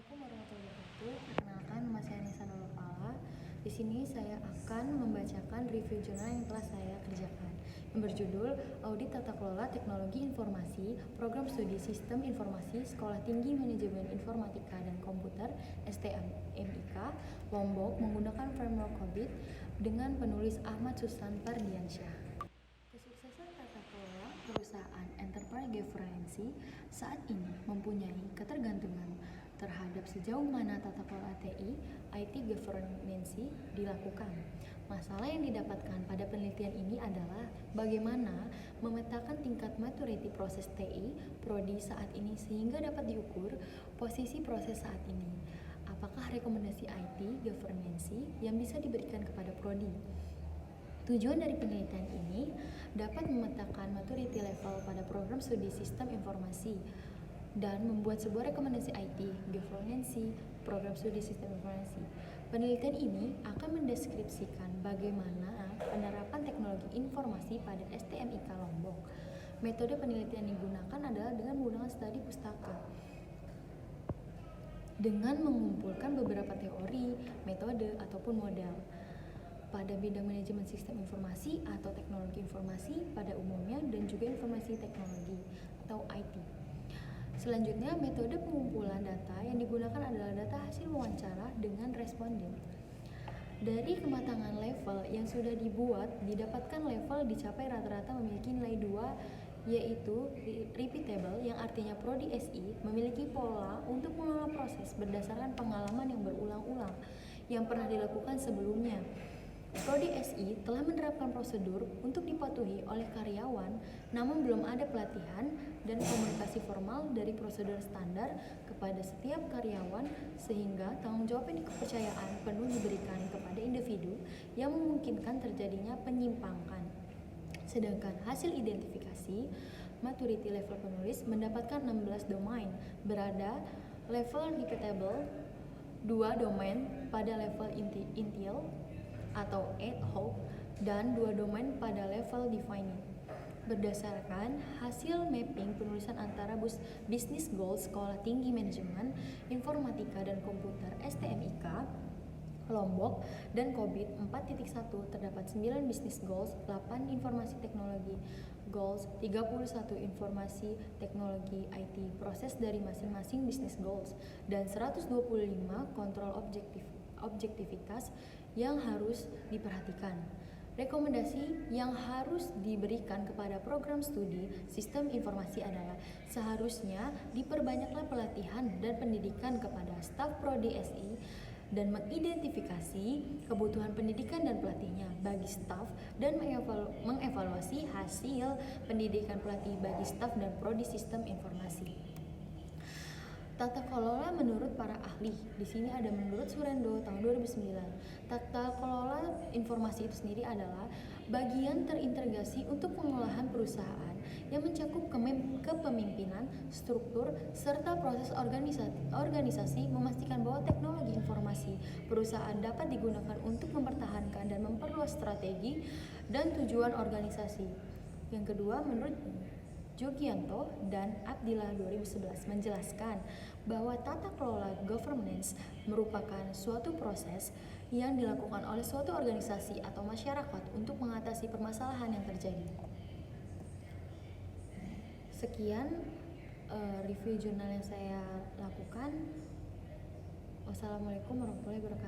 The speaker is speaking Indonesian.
Assalamualaikum warahmatullahi wabarakatuh. Perkenalkan, nama saya Nisa Nurfala. Di sini saya akan membacakan review jurnal yang telah saya kerjakan, yang berjudul Audit Tata Kelola Teknologi Informasi Program Studi Sistem Informasi Sekolah Tinggi Manajemen Informatika dan Komputer (STMIK) Lombok menggunakan framework COBIT dengan penulis Ahmad Susan Fardiansyah. Kesuksesan tata kelola perusahaan enterprise governance saat ini mempunyai ketergantungan terhadap sejauh mana tata kelola TI, IT governance dilakukan. Masalah yang didapatkan pada penelitian ini adalah bagaimana memetakan tingkat maturity proses TI, prodi saat ini sehingga dapat diukur posisi proses saat ini. Apakah rekomendasi IT governance yang bisa diberikan kepada prodi? Tujuan dari penelitian ini dapat memetakan maturity level pada program studi sistem informasi dan membuat sebuah rekomendasi IT, governance, program studi sistem informasi. Penelitian ini akan mendeskripsikan bagaimana penerapan teknologi informasi pada STMIK Lombok. Metode penelitian yang digunakan adalah dengan menggunakan studi pustaka, dengan mengumpulkan beberapa teori, metode, ataupun modal pada bidang manajemen sistem informasi atau teknologi informasi pada umumnya dan juga informasi teknologi atau IT. Selanjutnya, metode pengumpulan data yang digunakan adalah data hasil wawancara dengan responden. Dari kematangan level yang sudah dibuat, didapatkan level dicapai rata-rata memiliki nilai 2, yaitu repeatable, yang artinya prodi SI memiliki pola untuk mengelola proses berdasarkan pengalaman yang berulang-ulang yang pernah dilakukan sebelumnya. Prodi SI telah menerapkan prosedur untuk dipatuhi oleh karyawan, namun belum ada pelatihan dan komunikasi formal dari prosedur standar kepada setiap karyawan sehingga tanggung jawab dan kepercayaan penuh diberikan kepada individu yang memungkinkan terjadinya penyimpangan. Sedangkan hasil identifikasi maturity level penulis mendapatkan 16 domain, berada level repeatable, 2 domain pada level initial atau ad hoc, dan 2 domain pada level defining. Berdasarkan hasil mapping penulisan antara Business Goals Sekolah Tinggi Manajemen Informatika dan Komputer STMIK Lombok dan COBIT 4.1 terdapat 9 business goals, 8 informasi teknologi goals, 31 informasi teknologi IT proses dari masing-masing business goals, dan 125 kontrol objektivitas yang harus diperhatikan. Rekomendasi yang harus diberikan kepada program studi sistem informasi adalah seharusnya diperbanyaklah pelatihan dan pendidikan kepada staf prodi SI dan mengidentifikasi kebutuhan pendidikan dan pelatihnya bagi staf dan mengevaluasi hasil pendidikan pelatih bagi staf dan prodi sistem informasi. Tata kelola menurut para ahli. Di sini ada menurut Surendo tahun 2009. Tata kelola informasi itu sendiri adalah bagian terintegrasi untuk pengolahan perusahaan yang mencakup kepemimpinan, struktur, serta proses organisasi memastikan bahwa teknologi informasi perusahaan dapat digunakan untuk mempertahankan dan memperluas strategi dan tujuan organisasi. Yang kedua, menurut Jogianto dan Abdillah 2011 menjelaskan bahwa tata kelola governance merupakan suatu proses yang dilakukan oleh suatu organisasi atau masyarakat untuk mengatasi permasalahan yang terjadi. Sekian review jurnal yang saya lakukan. Wassalamualaikum warahmatullahi wabarakatuh.